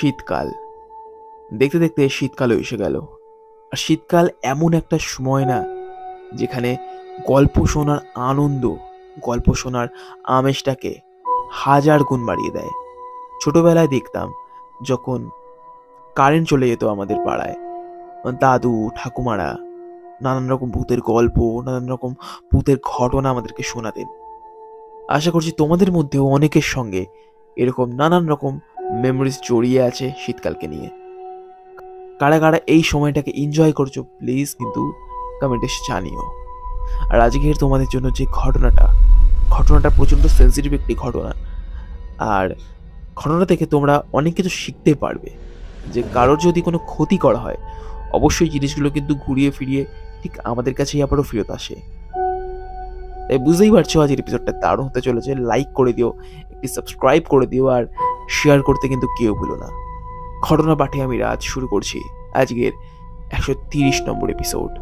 শীতকাল। দেখতে দেখতে শীতকালও এসে গেল। আর শীতকাল এমন একটা সময় না, যেখানে গল্প শোনার আনন্দ, গল্প শোনার আমেজটাকে হাজার গুণ বাড়িয়ে দেয়। ছোটবেলায় দেখতাম, যখন কারেন্ট চলে যেত আমাদের পাড়ায়, দাদু ঠাকুমারা নানান রকম ভূতের গল্প, নানান রকম ভূতের ঘটনা আমাদেরকে শোনাতেন। আশা করছি তোমাদের মধ্যেও অনেকের সঙ্গে এরকম নানান রকম মেমোরিজ জড়িয়ে আছে শীতকালকে নিয়ে। কারা কারা এই সময়টাকে এনজয় করছো প্লিজ কিন্তু কমেন্টে জানিও। আর আজকের তোমাদের জন্য যে ঘটনাটা প্রচণ্ড সেন্সিটিভ একটি ঘটনা। আর ঘটনা থেকে তোমরা অনেক কিছু শিখতে পারবে, যে কারোর যদি কোনো ক্ষতি করা হয় অবশ্যই জিনিসগুলো কিন্তু ঘুরিয়ে ফিরিয়ে ঠিক আমাদের কাছেই আবারও ফেরত আসে। তাই বুঝতেই পারছো আজকের এপিসোডটা দারুণ হতে চলেছে। লাইক করে দিও, একটি সাবস্ক্রাইব করে দিও, আর শেয়ার করতে কিন্তু কেউ ভুলো না। ঘটনা পাঠে আমি রাজ শুরু করছি আজকের 130 নম্বর এপিসোড।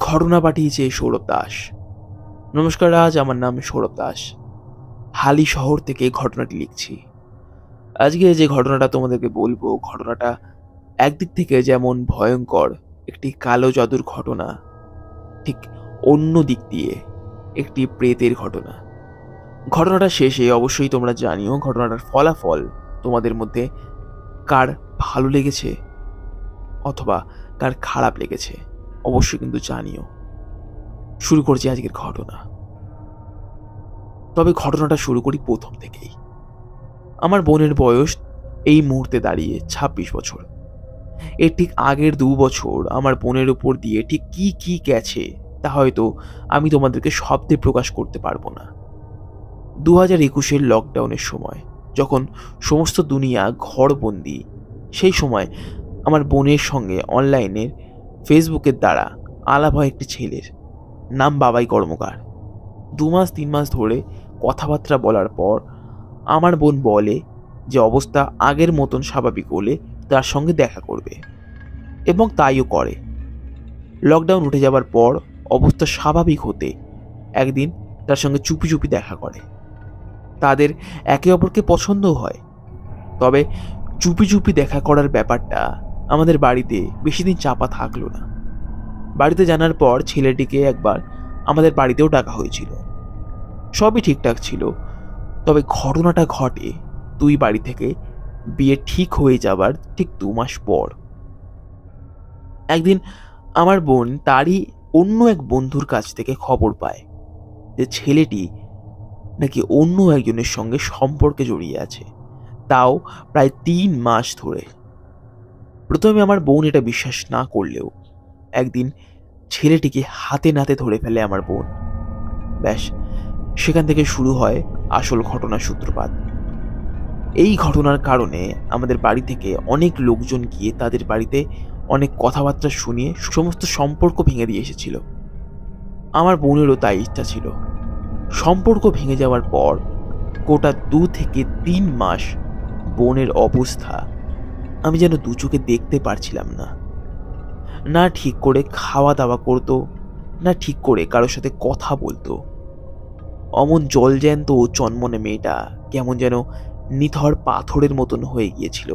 ঘটনা পাঠিয়েছে সৌরভ দাস। নমস্কার রাজ, আমার নাম সৌরভ দাস। হালি শহর থেকে ঘটনাটি লিখছি। আজকে যে ঘটনাটা তোমাদেরকে বলবো, ঘটনাটা একদিক থেকে যেমন ভয়ঙ্কর একটি কালো জাদুর ঘটনা, ঠিক অন্য দিক দিয়ে একটি প্রেতের ঘটনা। ঘটনাটা শেষে অবশ্যই তোমরা জানিও ঘটনাটার ফলাফল তোমাদের মধ্যে কার ভালো লেগেছে অথবা কার খারাপ লেগেছে, অবশ্যই কিন্তু জানিও। শুরু করছি আজকের ঘটনা। তবে ঘটনাটা শুরু করি প্রথম থেকেই। আমার বোনের বয়স এই মুহূর্তে দাঁড়িয়ে 26 বছর। এর ঠিক আগের 2 বছর আমার বোনের উপর দিয়ে ঠিক কি কি গেছে তা হয়তো আমি তোমাদেরকে শব্দে প্রকাশ করতে পারবো না। 2021-এর লকডাউনের সময়, যখন সমস্ত দুনিয়া ঘরবন্দি, সেই সময় আমার বোনের সঙ্গে অনলাইনের ফেসবুকের দ্বারা আলাপ হয় একটি ছেলের, নাম বাবাই কর্মকার। 2 মাস 3 মাস ধরে কথাবার্তা বলার পর আমার বোন বলে যে অবস্থা আগের মতন স্বাভাবিক হলে তার সঙ্গে দেখা করবে, এবং তাইও করে। লকডাউন উঠে যাবার পর অবস্থা স্বাভাবিক হতে একদিন তার সঙ্গে চুপি চুপি দেখা করে। তাদের একে অপরকে পছন্দও হয়। তবে চুপি চুপি দেখা করার ব্যাপারটা আমাদের বাড়িতে বেশি দিন চাপা থাকলো না। বাড়িতে জানার পর ছেলেটিকে একবার আমাদের বাড়িতেও ডাকা হয়েছিল। সবই ঠিকঠাক ছিল। তবে ঘটনাটা ঘটে দুই বাড়ি থেকে বিয়ে ঠিক হয়ে যাবার ঠিক 2 মাস পর। একদিন আমার বোন তারই অন্য এক বন্ধুর কাছ থেকে খবর পায় যে ছেলেটি নাকি অন্য একজনের সঙ্গে সম্পর্কে জড়িয়ে আছে, তাও প্রায় 3 মাস ধরে। প্রথমে আমার বোন এটা বিশ্বাস না করলেও একদিন ছেলেটিকে হাতে নাতে ধরে ফেলে আমার বোন। ব্যাস, সেখান থেকে শুরু হয় আসল ঘটনার সূত্রপাত। এই ঘটনার কারণে আমাদের বাড়ি থেকে অনেক লোকজন গিয়ে তাদের বাড়িতে অনেক কথাবার্তা শুনিয়ে সমস্ত সম্পর্ক ভেঙে দিয়ে এসেছিল। আমার বোনেরও তাই ইচ্ছা ছিল। সম্পর্ক ভেঙে যাওয়ার পর গোটা 2 থেকে 3 মাস বোনের অবস্থা আমি যেন দু চোখে দেখতে পারছিলাম না। না ঠিক করে খাওয়া দাওয়া করতো, না ঠিক করে কারোর সাথে কথা বলতো। অমন জলজ্যান্ত ও চনমনে মেয়েটা কেমন যেন নিথর পাথরের মতন হয়ে গিয়েছিল।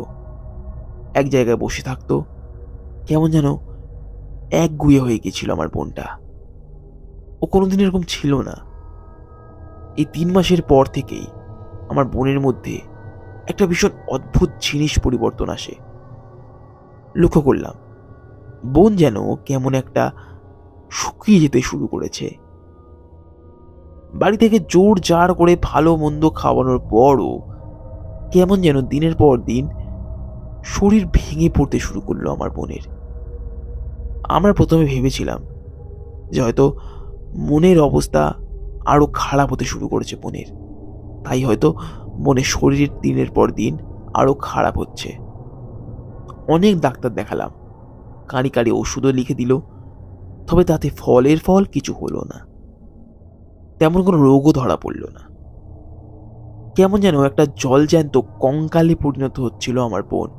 এক জায়গায় বসে থাকতো, কেমন যেন একগুঁয়ে হয়ে গিয়েছিল আমার বোনটা। ও কোনোদিন এরকম ছিল না। এই 3 মাসের পর থেকেই আমার বোনের মধ্যে একটা ভীষণ অদ্ভুত জিনিস পরিবর্তন আসে। লক্ষ্য করলাম বোন যেন কেমন একটা শুকিয়ে যেতে শুরু করেছে। বাড়ি থেকে জোর জার করে ভালো মন্দ খাওয়ানোর পরও কেমন যেন দিনের পর দিন শরীর ভেঙে পড়তে শুরু করলো আমার বোনের। আমরা প্রথমে ভেবেছিলাম যে হয়তো মনের অবস্থা আরো খারাপ হতে শুরু করেছে বোনের, তাই হয়তো বোনের শরীর দিনের পর দিন আরো খারাপ হচ্ছে। অনেক ডাক্তার দেখালাম, কাঁড়ি কাঁড়ি ওষুধও লিখে দিল, তবে তাতে ফল কিছু হলো না। তেমন কোনো রোগও ধরা পড়ল না। কেমন যেন একটা জলজ্যান্ত কঙ্কালে পরিণত হচ্ছিল আমার বোন।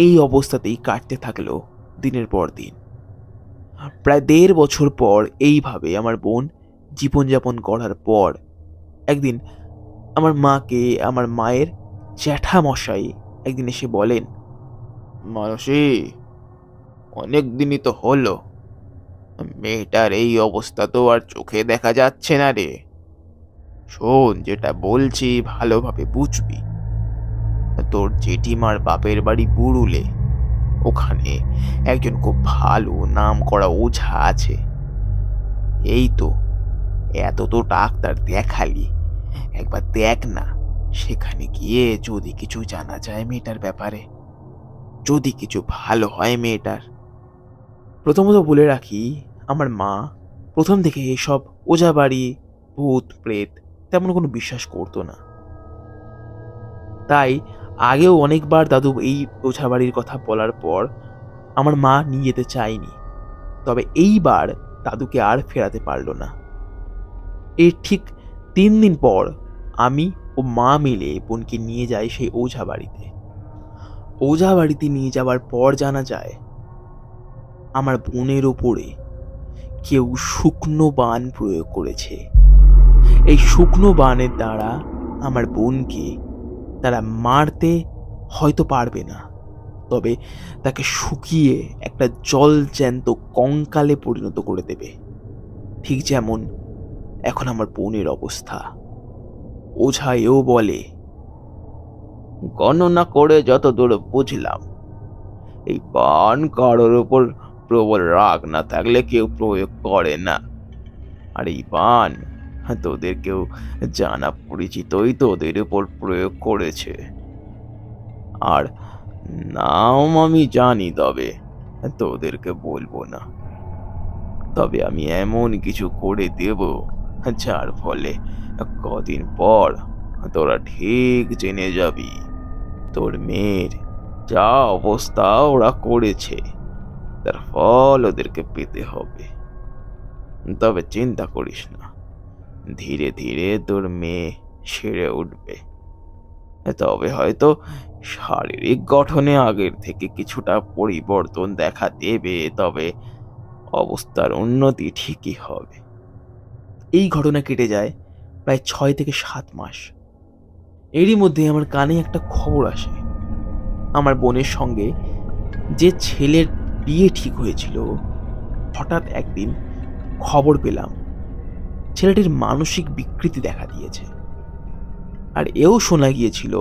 এই অবস্থাতেই কাটতে থাকলো দিনের পর দিন। প্রায় 1.5 বছর পর এইভাবে আমার বোন জীবনযাপন করার পর একদিন আমার মাকে, আমার মায়ের জ্যাঠামশাই একদিন এসে বলেন, মানসী, অনেক দিনই তো হলো, মেয়েটার এই অবস্থা তো আর চোখে দেখা যাচ্ছে না রে। শোন, যেটা বলছি ভালোভাবে বুঝবি। তোর জেঠিমার বাপের বাড়ি বুড়ুলে, ওখানে একজন খুব ভালো নাম করা ওঝা আছে। এই তো এত তো ডাক্তার দেখালি, একবার দেখ না সেখানে গিয়ে যদি কিছু জানা যায় মেয়েটার ব্যাপারে, যদি কিছু ভালো হয় মেয়েটার। প্রথমত বলে রাখি, আমার মা প্রথম থেকে এসব ওঝা বাড়ি, ভূত প্রেত তেমন কোনো বিশ্বাস করতো না। তাই আগেও অনেকবার দাদু এই ওঝা বাড়ির কথা বলার পর আমার মা নিয়ে যেতে চায়নি। তবে এইবার দাদুকে আর ফেরাতে পারল না। এর ঠিক 3 দিন পর আমি ও মা মিলে বোনকে নিয়ে যাই সেই ওঝা বাড়িতে। ওঝা বাড়িতে নিয়ে যাওয়ার পর জানা যায় আমার বোনের ওপরে কেউ শুকনো বান প্রয়োগ করেছে। এই শুকনো বানের দ্বারা আমার বোনকে তারা মারতে হয়তো পারবে না, তবে তাকে শুকিয়ে একটা জলজ্যান্ত কঙ্কালে পরিণত করে দেবে, ঠিক যেমন এখন আমার বোনের অবস্থা। ওঝা এও বলে, গণনা করে যতদূর বুঝলাম, এই বান কারোর উপর প্রবল রাগ না থাকলে কেউ প্রয়োগ করে না। আর এই বান তোদের কেউ জানা পরিচিতই তোদের উপর প্রয়োগ করেছে। আর নাম আমি জানি, তবে তোদেরকে বলবো না। তবে আমি এমন কিছু করে দেব যার ফলে কদিন পর তোরা ঠিক জেনে যাবি তোর মেয়ের যা অবস্থা ওরা করেছে তার ফল ওদেরকে পেতে হবে। তবে চিন্তা করিস না, ধীরে ধীরে তোর মেয়ে সেরে উঠবে। তবে হয়তো শারীরিক গঠনে আগের থেকে কিছুটা পরিবর্তন দেখা দেবে, তবে অবস্থার উন্নতি ঠিকই হবে। এই ঘটনা কেটে যায় প্রায় 6 থেকে 7 মাস। এরই মধ্যে আমার কানে একটা খবর আসে, আমার বোনের সঙ্গে যে ছেলের বিয়ে ঠিক হয়েছিল, হঠাৎ একদিন খবর পেলাম ছেলেটির মানসিক বিকৃতি দেখা দিয়েছে। আর এও শোনা গিয়েছিল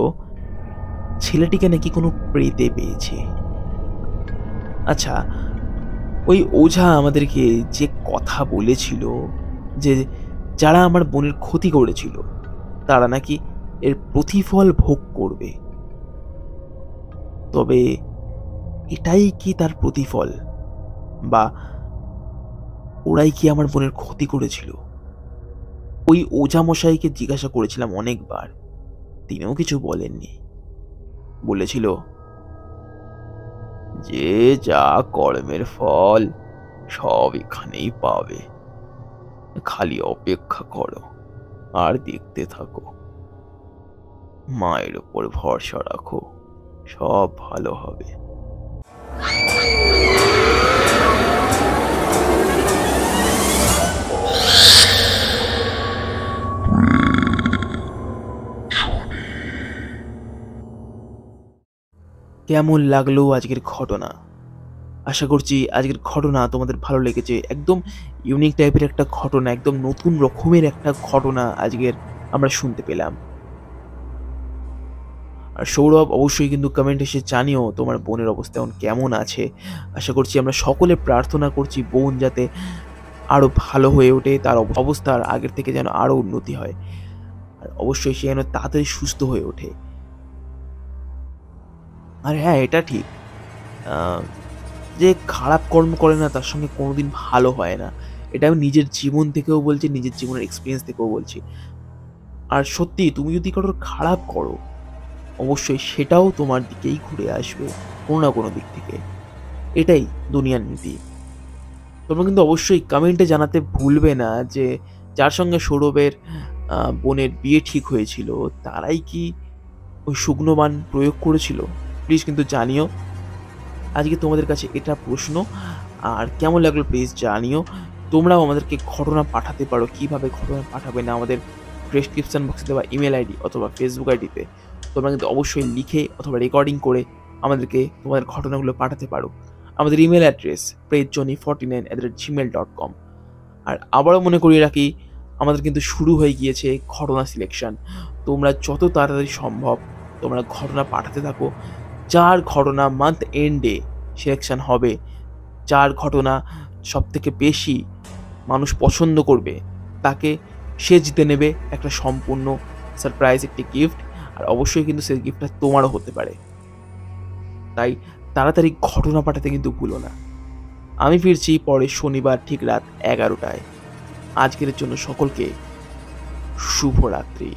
ছেলেটিকে নাকি কোনো প্রেতে পেয়েছে। আচ্ছা, ওই ওঝা আমাদেরকে যে কথা বলেছিল যে যারা আমার বোনের ক্ষতি করেছিল তারা নাকি এর প্রতিফল ভোগ করবে, তবে এটাই কি তার প্রতিফল, বা ওরাই কি আমার বোনের ক্ষতি করেছিল? ওই ওঝা মশাইকে জিজ্ঞাসা করেছিলাম অনেকবার, তিনিও কিছু বলেননি। বলেছিল যে যা কর্মের ফল সব এখানেই পাবে, খালি অপেক্ষা করো আর দেখতে থাকো, মায়ের উপর ভরসা রাখো, সব ভালো হবে। কেমন লাগলো আজকের ঘটনা? আশা করছি আজকের ঘটনা তোমাদের ভালো লেগেছে। একদম ইউনিক টাইপের একটা ঘটনা, একদম নতুন রকমের একটা ঘটনা আজকের আমরা শুনতে পেলাম। আর সৌরভ, অবশ্যই কিন্তু কমেন্ট এসে জানিও তোমার বোনের অবস্থা এখন কেমন আছে। আশা করছি, আমরা সকলে প্রার্থনা করছি বোন যাতে আরও ভালো হয়ে ওঠে, তার অবস্থার আগের থেকে যেন আরও উন্নতি হয়, আর অবশ্যই সে যেন তাড়াতাড়ি সুস্থ হয়ে ওঠে। আর হ্যাঁ, এটা ঠিক, যে খারাপ কর্ম করে না তার সঙ্গে কোনোদিন ভালো হয় না। এটা আমি নিজের জীবন থেকেও বলছি, নিজের জীবনের এক্সপিরিয়েন্স থেকেও বলছি। আর সত্যি, তুমি যদি কারোর খারাপ করো, অবশ্যই সেটাও তোমার দিকেই ঘুরে আসবে কোনো না কোনো দিক থেকে। এটাই দুনিয়ার নীতি। তোমরা কিন্তু অবশ্যই কমেন্টে জানাতে ভুলবে না যে যার সঙ্গে সৌরভের বোনের বিয়ে ঠিক হয়েছিল তারাই কি ওই শুকনো বান প্রয়োগ করেছিল। প্লিজ কিন্তু জানিও। আজকে তোমাদের কাছে এটা প্রশ্ন, আর কেমন লাগলো প্লিজ জানিও। তোমরাও আমাদেরকে ঘটনা পাঠাতে পারো। কিভাবে ঘটনা পাঠাবে না আমাদের ডেসক্রিপশন বক্সে দেওয়া ইমেল আইডি অথবা ফেসবুক আইডিতে তোমরা কিন্তু অবশ্যই লিখে অথবা রেকর্ডিং করে আমাদেরকে তোমাদের ঘটনাগুলো পাঠাতে পারো। আমাদের ইমেল অ্যাড্রেস prejoni49@gmail.com। আর আবারও মনে করিয়ে রাখি, আমাদের কিন্তু শুরু হয়ে গিয়েছে ঘটনা সিলেকশন। তোমরা যত তাড়াতাড়ি সম্ভব তোমরা ঘটনা পাঠাতে থাকো। যার ঘটনা মান্থ এন্ডে সিলেকশন হবে, যার ঘটনা সবথেকে বেশি মানুষ পছন্দ করবে, তাকে সে জিতে নেবে একটা সম্পূর্ণ সারপ্রাইজ একটি গিফট। আর অবশ্যই কিন্তু সেই গিফটটা তোমারও হতে পারে। তাই তাড়াতাড়ি ঘটনা পাঠাতে কিন্তু ভুলো না। আমি ফিরছি পরের শনিবার ঠিক রাত 11টায়। আজকের জন্য সকলকে শুভরাত্রি।